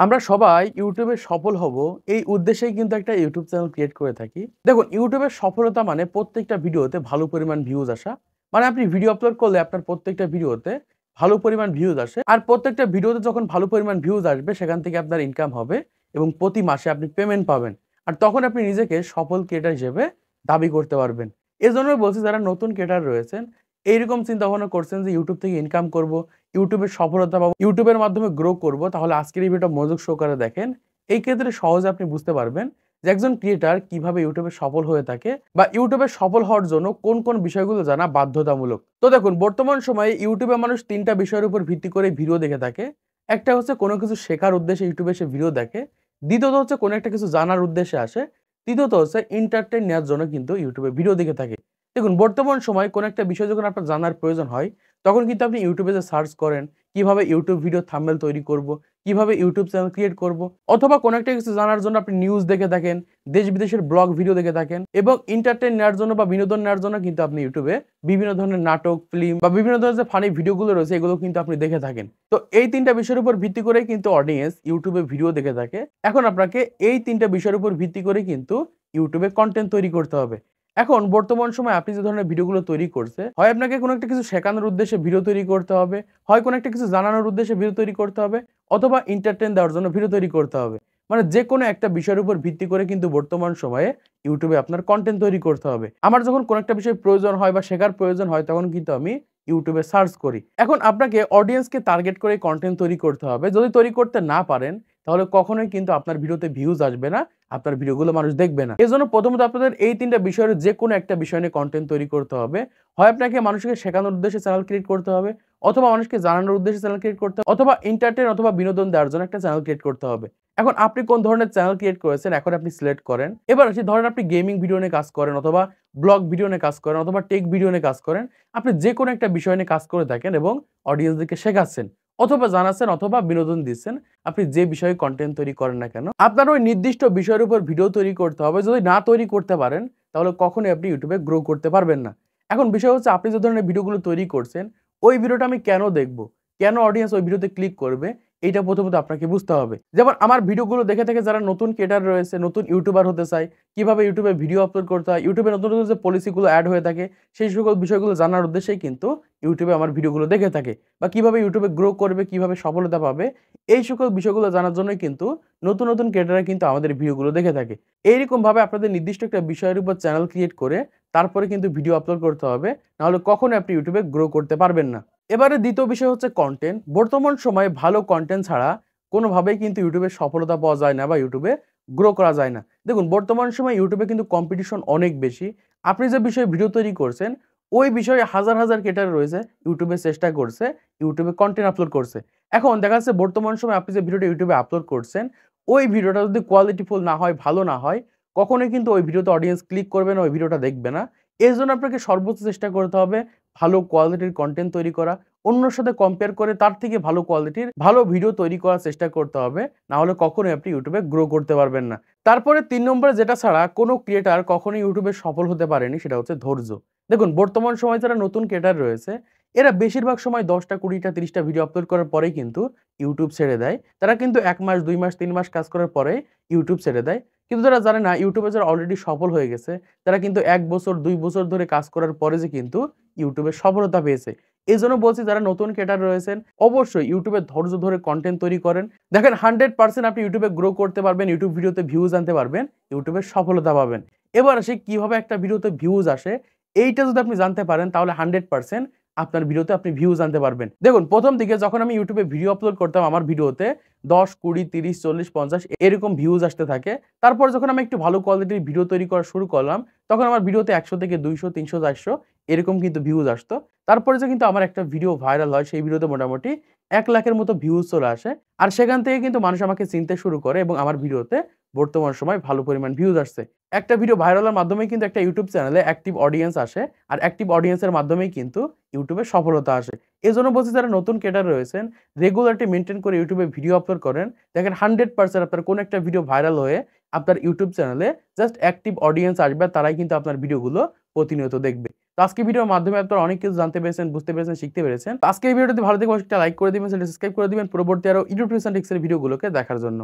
আমরা সবাই ইউটিউবে সফল হব এই উদ্দেশ্যেই কিন্তু একটা ইউটিউব চ্যানেল ক্রিয়েট করে থাকি। দেখুন, ইউটিউবের সফলতা মানে প্রত্যেকটা ভিডিওতে ভালো পরিমাণ ভিউজ আসা। মানে আপনি ভিডিও আপলোড করলে আপনার প্রত্যেকটা ভিডিওতে ভালো পরিমাণ ভিউজ আসে। আর প্রত্যেকটা ভিডিওতে যখন ভালো পরিমাণ ভিউজ আসবে সেখান থেকে আপনার ইনকাম হবে এবং প্রতি মাসে আপনি পেমেন্ট পাবেন। আর তখন আপনি নিজেকে সফল ক্রিয়েটর হিসেবে দাবি করতে পারবেন। এজন্যই বলছি, যারা নতুন ক্রিয়েটর রয়েছেন এইরকম চিন্তা ভাবনা করছেন যে ইউটিউব থেকে ইনকাম করব, ইউটিউবের সফলতা পাবো, ইউটিউবের মাধ্যমে গ্রো করব, তাহলে আজকের এই ভিডিওটা মনোযোগ সহকারে দেখেন। এই ক্ষেত্রে সহজে আপনি বুঝতে পারবেন যে একজন ক্রিয়েটর কিভাবে ইউটিউবে সফল হয়ে থাকে বা ইউটিউবে সফল হওয়ার জন্য কোন কোন বিষয়গুলো জানা বাধ্যতামূলক। তো দেখুন, বর্তমান সময়ে ইউটিউবে মানুষ তিনটা বিষয়ের উপর ভিত্তি করে ভিডিও দেখে থাকে। একটা হচ্ছে কোনো কিছু শেখার উদ্দেশ্যে ইউটিউবে সে ভিডিও দেখে, দ্বিতীয়ত হচ্ছে কোনো একটা কিছু জানার উদ্দেশ্যে আসে, তৃতীয়ত হচ্ছে এন্টারটেইন নেওয়ার জন্য কিন্তু ইউটিউবে ভিডিও দেখে থাকে। দেখুন, বর্তমান সময়ে কোনো একটা বিষয় যখন আপনার জানার প্রয়োজন হয় তখন কিন্তু আপনি ইউটিউবে যে সার্চ করেন কিভাবে ইউটিউব ভিডিও থাম্বনেল তৈরি করব, কিভাবে ইউটিউব চ্যানেল ক্রিয়েট করব, অথবা কোনো একটা কিছু জানার জন্য আপনি নিউজ দেখে থাকেন, দেশ বিদেশের ব্লগ ভিডিও দেখে থাকেন, এবং এন্টারটেইন নেওয়ার জন্য বা বিনোদন নেওয়ার জন্য কিন্তু আপনি ইউটিউবে বিভিন্ন ধরনের নাটক, ফিল্ম বা বিভিন্ন ধরনের যে ফানি ভিডিওগুলো রয়েছে এগুলো কিন্তু আপনি দেখে থাকেন। তো এই তিনটা বিষয়ের উপর ভিত্তি করেই কিন্তু অডিয়েন্স ইউটিউবে ভিডিও দেখে থাকে। এখন আপনাকে এই তিনটা বিষয়ের উপর ভিত্তি করে কিন্তু ইউটিউবে কন্টেন্ট তৈরি করতে হবে। এখন বর্তমান সময়ে আপনি যে ধরনের ভিডিওগুলো তৈরি করছে, হয় আপনাকে কোনো একটা কিছু শেখানোর উদ্দেশ্যে ভিডিও তৈরি করতে হবে, হয় কোনো একটা কিছু জানানোর উদ্দেশ্যে ভিডিও তৈরি করতে হবে, অথবা এন্টারটেইন দেওয়ার জন্য ভিডিও তৈরি করতে হবে। মানে যেকোনো একটা বিষয়ের উপর ভিত্তি করে কিন্তু বর্তমান সময়ে ইউটিউবে আপনার কনটেন্ট তৈরি করতে হবে। আমার যখন কোনো একটা বিষয় প্রয়োজন হয় বা শেখার প্রয়োজন হয় তখন কিন্তু আমি ইউটিউবে সার্চ করি। এখন আপনাকে অডিয়েন্সকে টার্গেট করে কনটেন্ট তৈরি করতে হবে। যদি তৈরি করতে না পারেন তাহলে কখনোই কিন্তু আপনার ভিডিওতে ভিউজ আসবে না, আপনার ভিডিওগুলো মানুষ দেখবে না। এজন্য প্রথমত আপনাদের এই ৩ টা বিষয়ের যেকোনো একটা বিষয় নিয়ে কনটেন্ট তৈরি করতে হবে। হয় আপনাকে মানুষকে শেখানোর উদ্দেশ্যে চ্যানেল ক্রিয়েট করতে হবে, অথবা মানুষকে জানানোর উদ্দেশ্যে চ্যানেল ক্রিয়েট করতে হবে, অথবা এন্টারটেইন অথবা বিনোদন দেওয়ার জন্য একটা চ্যানেল ক্রিয়েট করতে হবে। এখন আপনি কোন ধরনের চ্যানেল ক্রিয়েট করেছেন এখন আপনি সিলেক্ট করেন। এবার আসি, ধরেন আপনি গেমিং ভিডিও নিয়ে কাজ করেন, অথবা ব্লগ ভিডিও নিয়ে কাজ করেন, অথবা টেক ভিডিও নিয়ে কাজ করেন। আপনি যেকোনো একটা বিষয় নিয়ে কাজ করে থাকেন এবং অডিয়েন্সদেরকে শেখাচ্ছেন, অথবা জানাচ্ছেন, অথবা বিনোদন দিচ্ছেন। আপনি যে বিষয়ে কনটেন্ট তৈরি করেন না কেন, আপনার ওই নির্দিষ্ট বিষয়ের উপর ভিডিও তৈরি করতে হবে। যদি না তৈরি করতে পারেন তাহলে কখনোই আপনি ইউটিউবে গ্রো করতে পারবেন না। এখন বিষয় হচ্ছে, আপনি যে ধরনের ভিডিওগুলো তৈরি করছেন ওই ভিডিওটা আমি কেন দেখব? কেন অডিয়েন্স ওই ভিডিওতে ক্লিক করবে? এইটা প্রথমত আপনাকে বুঝতে হবে। যেমন আমার ভিডিওগুলো দেখে থেকে যারা নতুন ক্রিয়েটর রয়েছে, নতুন ইউটিউবার হতে চায়, কিভাবে ইউটিউবে ভিডিও আপলোড করতে হয়, ইউটিউবে নতুন, নতুন যে পলিসিগুলো এড হয়ে থাকে সেই সকল বিষয়গুলো জানার উদ্দেশ্যেই কিন্তু ইউটিউবে আমার ভিডিওগুলো দেখে থাকে। বা কিভাবে ইউটিউবে গ্রো করবে, কিভাবে সফলতা পাবে, এই সকল বিষয়গুলো জানার জন্যই কিন্তু নতুন, নতুন ক্রিয়েটররা কিন্তু আমাদের ভিডিওগুলো দেখে থাকে। এইরকমভাবে আপনাদের নির্দিষ্ট একটা বিষয়ের উপর চ্যানেল ক্রিয়েট করে তারপরে কিন্তু ভিডিও আপলোড করতে হবে। নাহলে কখনোই আপনি ইউটিউবে গ্রো করতে পারবেন না। এবারে দ্বিতীয় বিষয় হচ্ছে কনটেন্ট। বর্তমান সময়ে ভালো কনটেন্ট ছাড়া কোনোভাবেই কিন্তু ইউটিউবে সফলতা পাওয়া যায় না বা ইউটিউবে গ্রো করা যায় না। দেখুন, বর্তমান সময়ে ইউটিউবে কিন্তু কম্পিটিশন অনেক বেশি। আপনি যে বিষয়ে ভিডিও তৈরি করছেন ওই বিষয়ে হাজার, হাজার ক্রিয়েটর রয়েছে ইউটিউবে চেষ্টা করছে, ইউটিউবে কনটেন্ট আপলোড করছে। এখন দেখা যাচ্ছে বর্তমান সময়ে আপনি যে ভিডিওটা ইউটিউবে আপলোড করছেন, ওই ভিডিওটা যদি কোয়ালিটিফুল না হয়, ভালো না হয়, কখনোই কিন্তু ওই ভিডিওতে অডিয়েন্স ক্লিক করবে না, ওই ভিডিওটা দেখবে না। এজন্য আপনাকে সর্বোচ্চ চেষ্টা করতে হবে ভালো কোয়ালিটির কনটেন্ট তৈরি করা। অন্যর সাথে কম্পেয়ার করে তার থেকে ভালো কোয়ালিটির ভালো ভিডিও তৈরি করার চেষ্টা করতে হবে। না হলে কখনোই আপনি ইউটিউবে গ্রো করতে পারবেন না। তারপরে ৩ নম্বরে যেটা ছাড়া কোনো ক্রিয়েটর কখনোই ইউটিউবে সফল হতে পারেনি সেটা হচ্ছে ধৈর্য। দেখুন, বর্তমান সময়ে যারা নতুন ক্রিয়েটর রয়েছে এরা বেশিরভাগ সময় ১০ টা, ২০ টা, ৩০ টা ভিডিও আপলোড করার পরেই কিন্তু ইউটিউব ছেড়ে দেয়। তারা কিন্তু ১ মাস, ২ মাস, ৩ মাস কাজ করার পরেই ইউটিউব ছেড়ে দেয়। কিন্তু তারা জানে না ইউটিউবে যারা অলরেডি সফল হয়ে গেছে তারা কিন্তু ১ বছর, ২ বছর ধরে কাজ করার পরে যে কিন্তু ইউটিউবে সফলতা পেয়েছে। এজন্য বলছি, যারা নতুন ক্রিয়েটর রয়েছেন অবশ্যই ইউটিউবে ধৈর্য ধরে কনটেন্ট তৈরি করেন। দেখেন 100% আপনি ইউটিউবে গ্রো করতে পারবেন, ইউটিউব ভিডিওতে ভিউজ আনতে পারবেন, ইউটিউবে সফলতা পাবেন। এবার আসি কিভাবে একটা ভিডিওতে ভিউজ আসে। এইটা যদি আপনি জানতে পারেন তাহলে 100% আপনার ভিডিওতে আপনি ভিউজ আনতে পারবেন। দেখুন, প্রথম দিকে যখন আমি ইউটিউবে ভিডিও আপলোড করতাম আমার ভিডিওতে ১০, ২০, ৩০, ৪০, ৫০ এরকম ভিউজ আসতে থাকে। তারপর যখন আমি একটু ভালো কোয়ালিটির ভিডিও তৈরি করা শুরু করলাম তখন আমার ভিডিওতে ১০০ থেকে ২০০, ৩০০, ৪০০ এরকম কিন্তু ভিউজ আসতো। তারপরে যে কিন্তু আমার একটা ভিডিও ভাইরাল হয় সেই ভিডিওতে মোটামুটি ১,০০,০০০ এর মতো ভিউজ চলে আসে। আর সেখান থেকে কিন্তু মানুষ আমাকে চিনতে শুরু করে এবং আমার ভিডিওতে বর্তমান সময়ে ভালো পরিমাণ ভিউজ আসছে। একটা ভিডিও ভাইরাল হওয়ার মাধ্যমেই কিন্তু একটা ইউটিউব চ্যানেলে অ্যাক্টিভ অডিয়েন্স আসে। আর অ্যাক্টিভ অডিয়েন্সের মাধ্যমেই কিন্তু ইউটিউবে সফলতা আসে। এজন্য বলছি, যারা নতুন ক্রিয়েটর রয়েছেন রেগুলারিটি মেইনটেইন করে ইউটিউবে ভিডিও আপলোড করেন। দেখেন 100% আপনার কোন একটা ভিডিও ভাইরাল হয়ে আপনার ইউটিউব চ্যানেলে জাস্ট অ্যাক্টিভ অডিয়েন্স আসবে, তারাই কিন্তু আপনার ভিডিওগুলো প্রতিনিয়ত দেখবে। তো আজকে ভিডিওর মাধ্যমে আপনারা অনেক কিছু জানতে পেরেছেন, বুঝতে পেরেছেন, শিখতে পেরেছেন। তো আজকের এই ভিডিওটি ভালো থেকে অবশ্যই একটা লাইক করে দিবেন, চ্যানেলটা সাবস্ক্রাইব করে দিবেন পরবর্তী আরো ইউটিউব টিপস এন্ড ট্রিক্স এর ভিডিওগুলোকে দেখার জন্য।